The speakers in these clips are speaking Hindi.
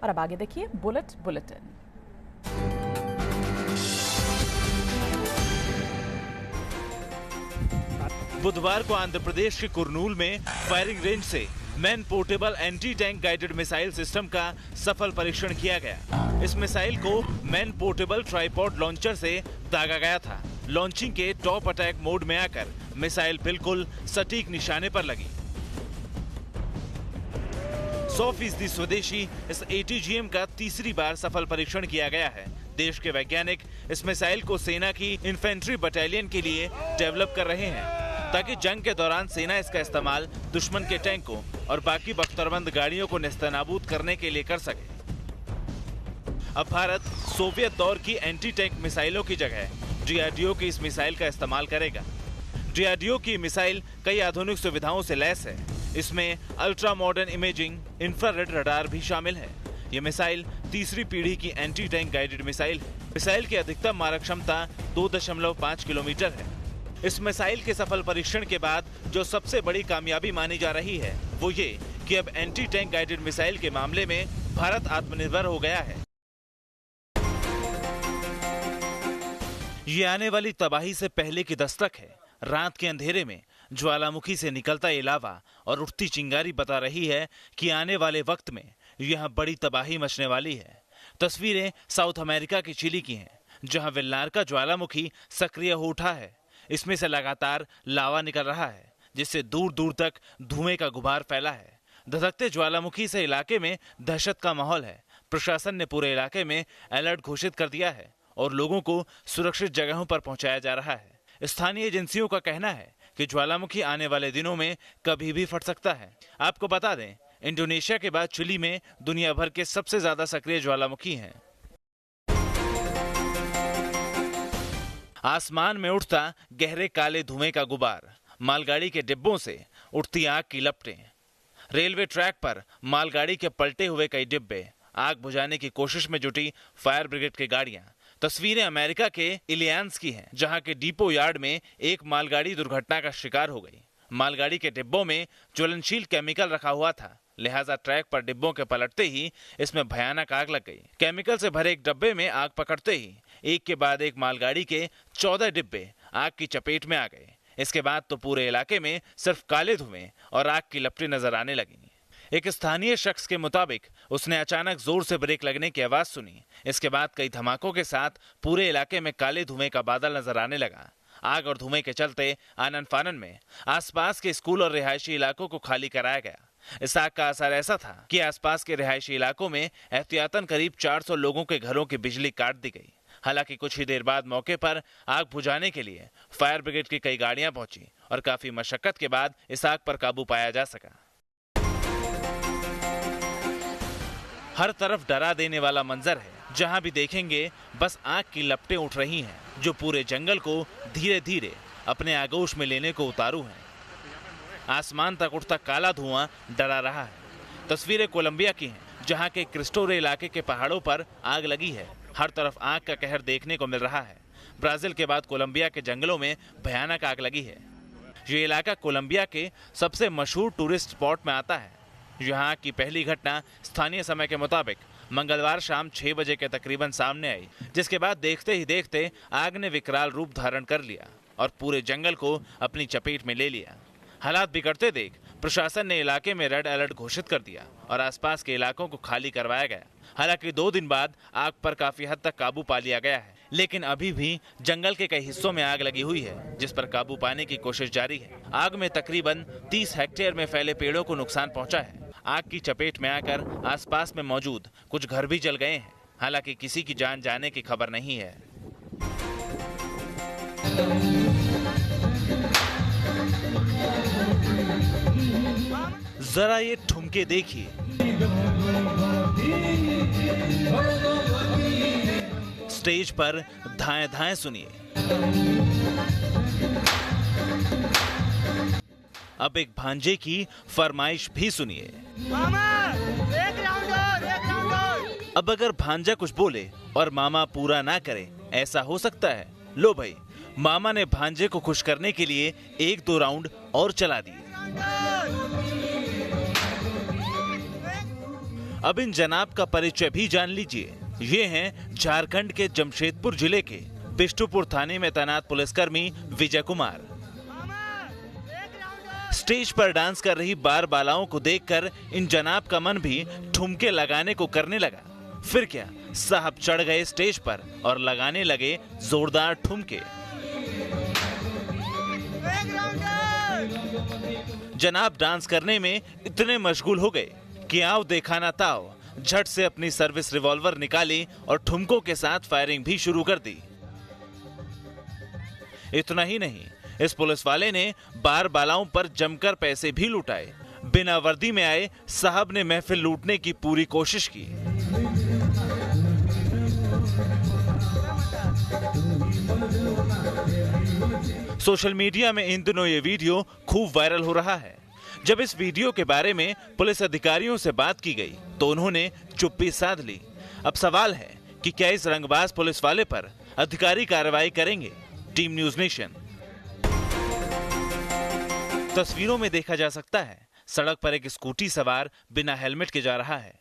और अब आगे देखिए बुलेटिन। बुधवार को आंध्र प्रदेश के कुर्नूल में फायरिंग रेंज से man portable anti tank guided missile system का सफल परीक्षण किया गया। इस मिसाइल को मैन पोर्टेबल ट्राइपॉड लॉन्चर से दागा गया था। लॉन्चिंग के टॉप अटैक मोड में आकर मिसाइल बिल्कुल सटीक निशाने पर लगी। 100% स्वदेशी इस ATGM का तीसरी बार सफल परीक्षण किया गया है। देश के वैज्ञानिक इस मिसाइल को सेना की इन्फेंट्री बटालियन के लिए डेवलप कर रहे हैं ताकि जंग के दौरान सेना इसका इस्तेमाल दुश्मन के टैंकों और बाकी बख्तरबंद गाड़ियों को नेस्तनाबूद करने के लिए कर सके। अब भारत सोवियत दौर की एंटी टैंक मिसाइलों की जगह DRDO की इस मिसाइल का इस्तेमाल करेगा। DRDO की मिसाइल कई आधुनिक सुविधाओं से लैस है। इसमें ultra modern imaging, infrared radar भी शामिल है। ये मिसाइल तीसरी पीढ़ी की एंटी टैंक गाइडेड मिसाइल है। मिसाइल की अधिकतम मारक क्षमता 2.5 किलोमीटर है। इस मिसाइल के सफल परीक्षण के बाद जो सबसे बड़ी कामयाबी मानी जा रही है वो ये कि अब एंटी टैंक गाइडेड मिसाइल के मामले में भारत आत्मनिर्भर हो गया है। ये आने वाली तबाही से पहले की दस्तक है। रात के अंधेरे में ज्वालामुखी से निकलता ये लावा और उठती चिंगारी बता रही है कि आने वाले वक्त में यहाँ बड़ी तबाही मचने वाली है। तस्वीरें साउथ अमेरिका की चिली की हैं, जहाँ वेल्लार का ज्वालामुखी सक्रिय हो उठा है। इसमें से लगातार लावा निकल रहा है, जिससे दूर दूर तक धुएं का गुबार फैला है। धधकते ज्वालामुखी से इलाके में दहशत का माहौल है। प्रशासन ने पूरे इलाके में अलर्ट घोषित कर दिया है और लोगों को सुरक्षित जगहों पर पहुंचाया जा रहा है। स्थानीय एजेंसियों का कहना है कि ज्वालामुखी आने वाले दिनों में कभी भी फट सकता है। आपको बता दें, इंडोनेशिया के बाद चिली में दुनिया भर के सबसे ज्यादा सक्रिय ज्वालामुखी हैं। आसमान में उठता गहरे काले धुएं का गुबार, मालगाड़ी के डिब्बों से उठती आग की लपटें। रेलवे ट्रैक पर मालगाड़ी के पलटे हुए कई डिब्बे, आग बुझाने की कोशिश में जुटी फायर ब्रिगेड की गाड़ियां। तस्वीरें अमेरिका के इलियंस की हैं, जहां के डिपो यार्ड में एक मालगाड़ी दुर्घटना का शिकार हो गई। मालगाड़ी के डिब्बों में ज्वलनशील केमिकल रखा हुआ था, लिहाजा ट्रैक पर डिब्बों के पलटते ही इसमें भयानक आग लग गई। केमिकल से भरे एक डब्बे में आग पकड़ते ही एक के बाद एक मालगाड़ी के 14 डिब्बे आग की चपेट में आ गए। इसके बाद तो पूरे इलाके में सिर्फ काले धुएं और आग की लपटें नजर आने लगी। एक स्थानीय शख्स के मुताबिक उसने अचानक जोर से ब्रेक लगने की आवाज सुनी। इसके बाद कई धमाकों के साथ पूरे इलाके में काले धुएं का बादल नजर आने लगा। आग और धुएं के चलते आनन फानन में आसपास के स्कूल और रिहायशी इलाकों को खाली कराया गया। इस आग का असर ऐसा था कि आसपास के रिहायशी इलाकों में एहतियातन करीब 400 लोगों के घरों की बिजली काट दी गई। हालांकि कुछ ही देर बाद मौके पर आग बुझाने के लिए फायर ब्रिगेड की कई गाड़ियां पहुंची और काफी मशक्कत के बाद इस आग पर काबू पाया जा सका। हर तरफ डरा देने वाला मंजर है। जहां भी देखेंगे बस आग की लपटें उठ रही हैं, जो पूरे जंगल को धीरे धीरे अपने आगोश में लेने को उतारू हैं। आसमान तक उठता काला धुआं डरा रहा है। तस्वीरें कोलंबिया की हैं, जहां के क्रिस्टोरे इलाके के पहाड़ों पर आग लगी है। हर तरफ आग का कहर देखने को मिल रहा है। ब्राजील के बाद कोलंबिया के जंगलों में भयानक आग लगी है। ये इलाका कोलंबिया के सबसे मशहूर टूरिस्ट स्पॉट में आता है। यहाँ की पहली घटना स्थानीय समय के मुताबिक मंगलवार शाम 6 बजे के तकरीबन सामने आई, जिसके बाद देखते ही देखते आग ने विकराल रूप धारण कर लिया और पूरे जंगल को अपनी चपेट में ले लिया। हालात बिगड़ते देख प्रशासन ने इलाके में रेड अलर्ट घोषित कर दिया और आसपास के इलाकों को खाली करवाया गया। हालांकि 2 दिन बाद आग पर काफी हद तक काबू पा लिया गया है, लेकिन अभी भी जंगल के कई हिस्सों में आग लगी हुई है, जिस पर काबू पाने की कोशिश जारी है। आग में तकरीबन 30 हेक्टेयर में फैले पेड़ों को नुकसान पहुंचा है। आग की चपेट में आकर आसपास में मौजूद कुछ घर भी जल गए हैं। हालांकि किसी की जान जाने की खबर नहीं है। जरा ये ठुमके देखिए। स्टेज पर धाएं धाएं सुनिए। अब एक भांजे की फरमाइश भी सुनिए। मामा, एक राउंड और। अब अगर भांजा कुछ बोले और मामा पूरा ना करे, ऐसा हो सकता है? लो भाई, मामा ने भांजे को खुश करने के लिए 1-2 राउंड और चला दिए। अब इन जनाब का परिचय भी जान लीजिए। ये हैं झारखंड के जमशेदपुर जिले के बिष्टुपुर थाने में तैनात पुलिसकर्मी विजय कुमार। स्टेज पर डांस कर रही बार बालाओं को देखकर इन जनाब का मन भी ठुमके लगाने को करने लगा। फिर क्या, साहब चढ़ गए स्टेज पर और लगाने लगे जोरदार ठुमके। जनाब डांस करने में इतने मशगूल हो गए कि आओ देखा ना ताओ, झट से अपनी सर्विस रिवॉल्वर निकाली और ठुमकों के साथ फायरिंग भी शुरू कर दी। इतना ही नहीं, इस पुलिस वाले ने बार बालाओं पर जमकर पैसे भी लुटाए। बिना वर्दी में आए साहब ने महफिल लूटने की पूरी कोशिश की। सोशल मीडिया में इन दिनों ये वीडियो खूब वायरल हो रहा है। जब इस वीडियो के बारे में पुलिस अधिकारियों से बात की गई तो उन्होंने चुप्पी साध ली। अब सवाल है कि क्या इस रंगबाज पुलिस वाले पर अधिकारी कार्रवाई करेंगे? Team news nation. तस्वीरों में देखा जा सकता है सड़क पर एक स्कूटी सवार बिना हेलमेट के जा रहा है।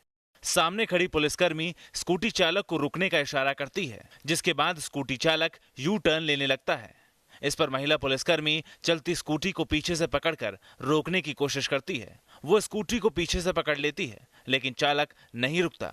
सामने खड़ी पुलिसकर्मी स्कूटी चालक को रुकने का इशारा करती है, जिसके बाद स्कूटी चालक यू टर्न लेने लगता है। इस पर महिला पुलिसकर्मी चलती स्कूटी को पीछे से पकड़कर रोकने की कोशिश करती है। वो स्कूटी को पीछे से पकड़ लेती है, लेकिन चालक नहीं रुकता।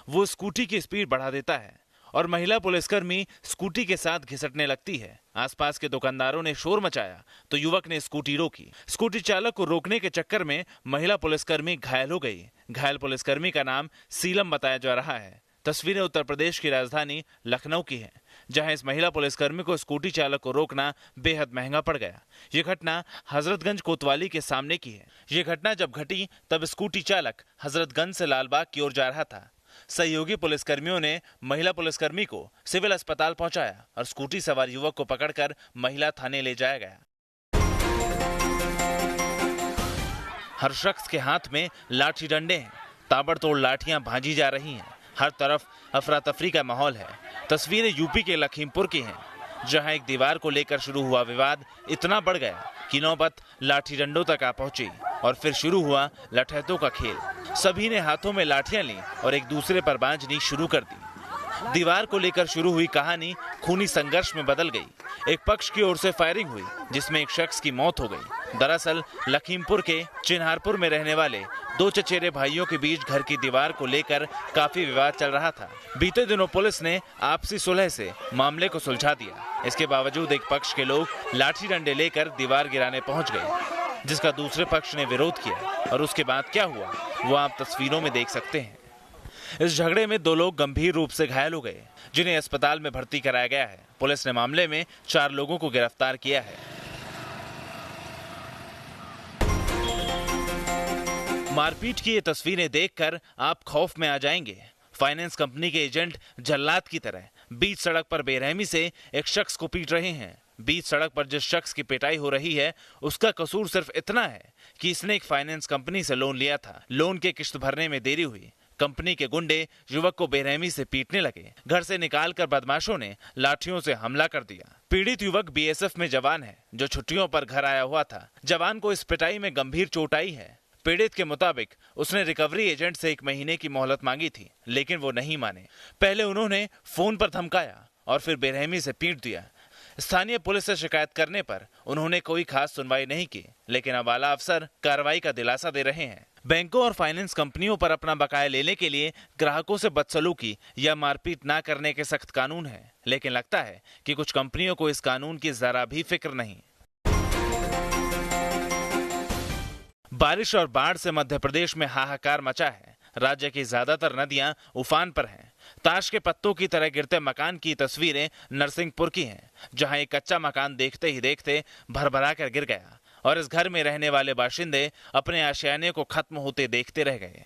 वो स्कूटी की स्पीड बढ़ा देता है और महिला पुलिसकर्मी स्कूटी के साथ घिसटने लगती है। आसपास के दुकानदारों ने शोर मचाया तो युवक ने स्कूटी रोकी। स्कूटी चालक को रोकने के चक्कर में महिला पुलिसकर्मी घायल हो गई। घायल पुलिसकर्मी का नाम सीलम बताया जा रहा है। तस्वीरें उत्तर प्रदेश की राजधानी लखनऊ की हैं, जहां इस महिला पुलिसकर्मी को स्कूटी चालक को रोकना बेहद महंगा पड़ गया। ये घटना हजरतगंज कोतवाली के सामने की है। ये घटना जब घटी तब स्कूटी चालक हजरतगंज से लालबाग की ओर जा रहा था। सहयोगी पुलिसकर्मियों ने महिला पुलिसकर्मी को सिविल अस्पताल पहुंचाया और स्कूटी सवार युवक को पकड़कर महिला थाने ले जाया गया। हर शख्स के हाथ में लाठी डंडे हैं। ताबड़तोड़ लाठियां भांजी जा रही हैं। हर तरफ अफरा तफरी का माहौल है। तस्वीरें यूपी के लखीमपुर की हैं, जहां एक दीवार को लेकर शुरू हुआ विवाद इतना बढ़ गया कि नौबत लाठी डंडों तक आ पहुंची और फिर शुरू हुआ लठैतों का खेल। सभी ने हाथों में लाठियां ली और एक दूसरे पर बांझनी शुरू कर दी। दीवार को लेकर शुरू हुई कहानी खूनी संघर्ष में बदल गई। एक पक्ष की ओर से फायरिंग हुई, जिसमें एक शख्स की मौत हो गई। दरअसल लखीमपुर के चिन्हारपुर में रहने वाले दो चचेरे भाइयों के बीच घर की दीवार को लेकर काफी विवाद चल रहा था। बीते दिनों पुलिस ने आपसी सुलह से मामले को सुलझा दिया। इसके बावजूद एक पक्ष के लोग लाठी डंडे लेकर दीवार गिराने पहुंच गए, जिसका दूसरे पक्ष ने विरोध किया और उसके बाद क्या हुआ वो आप तस्वीरों में देख सकते हैं। इस झगड़े में 2 लोग गंभीर रूप से घायल हो गए, जिन्हें अस्पताल में भर्ती कराया गया है। पुलिस ने मामले में 4 लोगों को गिरफ्तार किया है। मारपीट की ये तस्वीरें देखकर आप खौफ में आ जाएंगे। फाइनेंस कंपनी के एजेंट जल्लाद की तरह बीच सड़क पर बेरहमी से एक शख्स को पीट रहे हैं। बीच सड़क पर जिस शख्स की पिटाई हो रही है उसका कसूर सिर्फ इतना है कि इसने एक फाइनेंस कंपनी से लोन लिया था। लोन के किश्त भरने में देरी हुई। कंपनी के गुंडे युवक को बेरहमी से पीटने लगे। घर से निकालकर बदमाशों ने लाठियों से हमला कर दिया। पीड़ित युवक बीएसएफ में जवान है, जो छुट्टियों पर घर आया हुआ था। जवान को इस पिटाई में गंभीर चोट आई है। पीड़ित के मुताबिक उसने रिकवरी एजेंट से 1 महीने की मोहलत मांगी थी, लेकिन वो नहीं माने। पहले उन्होंने फोन पर धमकाया और फिर बेरहमी से पीट दिया। स्थानीय पुलिस से शिकायत करने पर उन्होंने कोई खास सुनवाई नहीं की, लेकिन अब आला अफसर कार्रवाई का दिलासा दे रहे हैं। बैंकों और फाइनेंस कंपनियों पर अपना बकाया लेने के लिए ग्राहकों से बदसलूकी या मारपीट ना करने के सख्त कानून हैं, लेकिन लगता है कि कुछ कंपनियों को इस कानून की जरा भी फिक्र नहीं। बारिश और बाढ़ से मध्य प्रदेश में हाहाकार मचा है। राज्य की ज्यादातर नदियां उफान पर हैं। ताश के पत्तों की तरह गिरते मकान की तस्वीरें नरसिंहपुर की हैं, जहां एक कच्चा मकान देखते ही देखते भरभरा कर गिर गया और इस घर में रहने वाले बाशिंदे अपने आशियाने को खत्म होते देखते रह गए।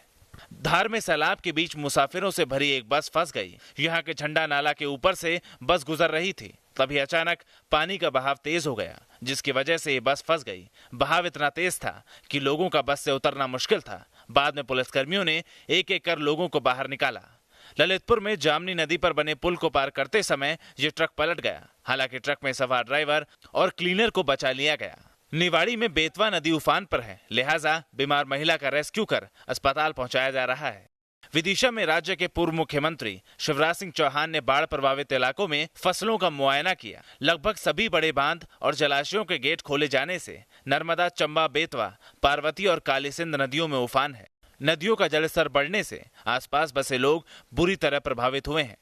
धार में सैलाब के बीच मुसाफिरों से भरी एक बस फंस गई। यहाँ के झंडा नाला के ऊपर से बस गुजर रही थी, तभी अचानक पानी का बहाव तेज हो गया, जिसकी वजह से ये बस फंस गई। बहाव इतना तेज था कि लोगों का बस से उतरना मुश्किल था। बाद में पुलिसकर्मियों ने एक-एक कर लोगों को बाहर निकाला। ललितपुर में जामनी नदी पर बने पुल को पार करते समय ये ट्रक पलट गया। हालांकि ट्रक में सवार ड्राइवर और क्लीनर को बचा लिया गया। निवाड़ी में बेतवा नदी उफान पर है, लिहाजा बीमार महिला का रेस्क्यू कर अस्पताल पहुंचाया जा रहा है। विदिशा में राज्य के पूर्व मुख्यमंत्री शिवराज सिंह चौहान ने बाढ़ प्रभावित इलाकों में फसलों का मुआयना किया। लगभग सभी बड़े बांध और जलाशयों के गेट खोले जाने से नर्मदा, चंबा, बेतवा, पार्वती और काली सिंध नदियों में उफान है। नदियों का जलस्तर बढ़ने से आसपास बसे लोग बुरी तरह प्रभावित हुए हैं।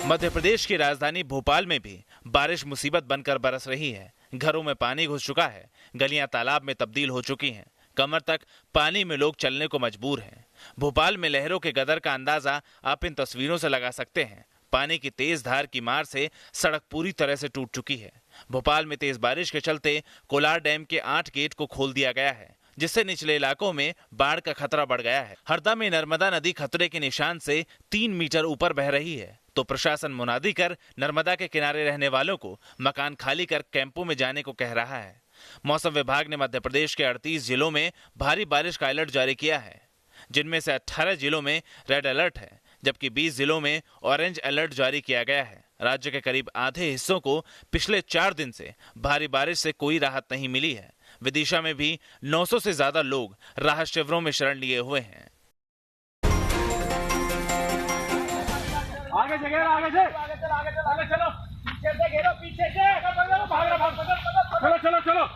मध्य प्रदेश की राजधानी भोपाल में भी बारिश मुसीबत बनकर बरस रही है। घरों में पानी घुस चुका है, गलियां तालाब में तब्दील हो चुकी हैं, कमर तक पानी में लोग चलने को मजबूर हैं। भोपाल में लहरों के गदर का अंदाजा आप इन तस्वीरों से लगा सकते हैं। पानी की तेज धार की मार से सड़क पूरी तरह से टूट चुकी है। भोपाल में तेज बारिश के चलते कोलार डैम के 8 गेट को खोल दिया गया है, जिससे निचले इलाकों में बाढ़ का खतरा बढ़ गया है। हरदा में नर्मदा नदी खतरे के निशान से 3 मीटर ऊपर बह रही है, तो प्रशासन मुनादी कर नर्मदा के किनारे रहने वालों को मकान खाली कर कैंपों में जाने को कह रहा है। मौसम विभाग ने मध्य प्रदेश के 38 जिलों में भारी बारिश का अलर्ट जारी किया है, जिनमें से 18 जिलों में रेड अलर्ट है, जबकि 20 जिलों में ऑरेंज अलर्ट जारी किया गया है। राज्य के करीब आधे हिस्सों को पिछले 4 दिन से भारी बारिश से कोई राहत नहीं मिली है। विदिशा में भी 900 से ज्यादा लोग राहत शिविरों में शरण लिए हुए हैं। आगे से आगे चलो पीछे से घेरो, पीछे से चलो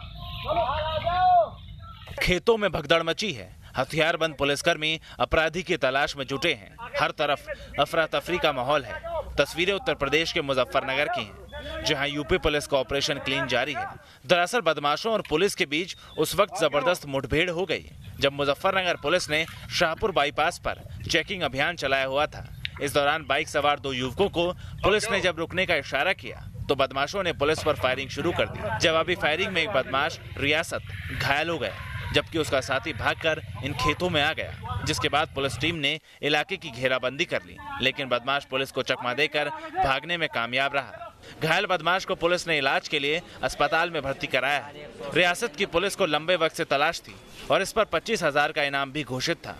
खेतों में भगदड़ मची है। हथियारबंद पुलिसकर्मी अपराधी की तलाश में जुटे हैं। हर तरफ अफरा तफरी का माहौल है। तस्वीरें उत्तर प्रदेश के मुजफ्फरनगर की हैं, जहां यूपी पुलिस का ऑपरेशन क्लीन जारी है। दरअसल बदमाशों और पुलिस के बीच उस वक्त जबरदस्त मुठभेड़ हो गई जब मुजफ्फरनगर पुलिस ने शाहपुर बाईपास पर चेकिंग अभियान चलाया हुआ था। इस दौरान बाइक सवार 2 युवकों को पुलिस ने जब रुकने का इशारा किया तो बदमाशों ने पुलिस पर फायरिंग शुरू कर दी। जवाबी फायरिंग में एक बदमाश रियासत घायल हो गया, जबकि उसका साथी भागकर इन खेतों में आ गया, जिसके बाद पुलिस टीम ने इलाके की घेराबंदी कर ली, लेकिन बदमाश पुलिस को चकमा देकर भागने में कामयाब रहा। घायल बदमाश को पुलिस ने इलाज के लिए अस्पताल में भर्ती कराया है। रियासत की पुलिस को लंबे वक्त से तलाश थी और इस पर 25,000 का इनाम भी घोषित था।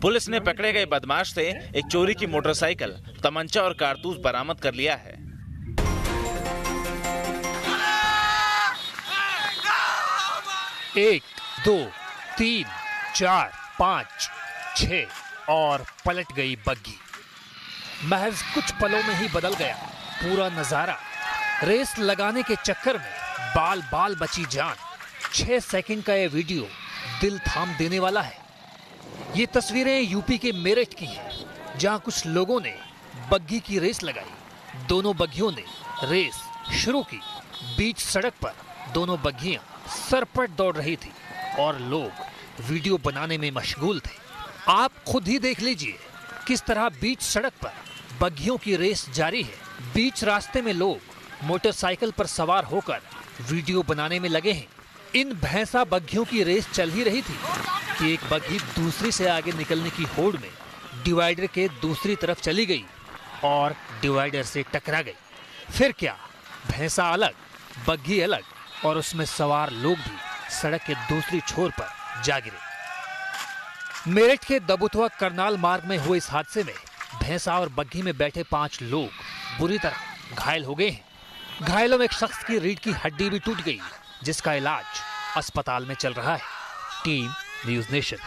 पुलिस ने पकड़े गए बदमाश से एक चोरी की मोटरसाइकिल, तमंचा और कारतूस बरामद कर लिया है। 1, 2, 3, 4, 5, 6 और पलट गई बग्गी। महज कुछ पलों में ही बदल गया पूरा नजारा। रेस लगाने के चक्कर में बाल बाल बची जान। 6 सेकंड का ये वीडियो दिल थाम देने वाला है। ये तस्वीरें यूपी के मेरठ की हैं, जहां कुछ लोगों ने बग्गी की रेस लगाई। दोनों बग्गियों ने रेस शुरू की। बीच सड़क पर दोनों बग्गियां सरपट दौड़ रही थी और लोग वीडियो बनाने में मशगूल थे। आप खुद ही देख लीजिए किस तरह बीच सड़क पर बग्गियों की रेस जारी है। बीच रास्ते में लोग मोटरसाइकिल पर सवार होकर वीडियो बनाने में लगे हैं। इन भैंसा बग्गियों की रेस चल ही रही थी कि एक बग्गी दूसरी से आगे निकलने की होड़ में डिवाइडर के दूसरी तरफ चली गई और डिवाइडर से टकरा गई। फिर क्या, भैंसा अलग, बग्गी अलग और उसमें सवार लोग भी सड़क के दूसरी छोर पर जा गिरे। मेरठ के दबुथवा करनाल मार्ग में हुए इस हादसे में भैंसा और बग्गी में बैठे 5 लोग बुरी तरह घायल हो गए हैं। घायलों में एक शख्स की रीढ़ की हड्डी भी टूट गई, जिसका इलाज अस्पताल में चल रहा है। Team news nation.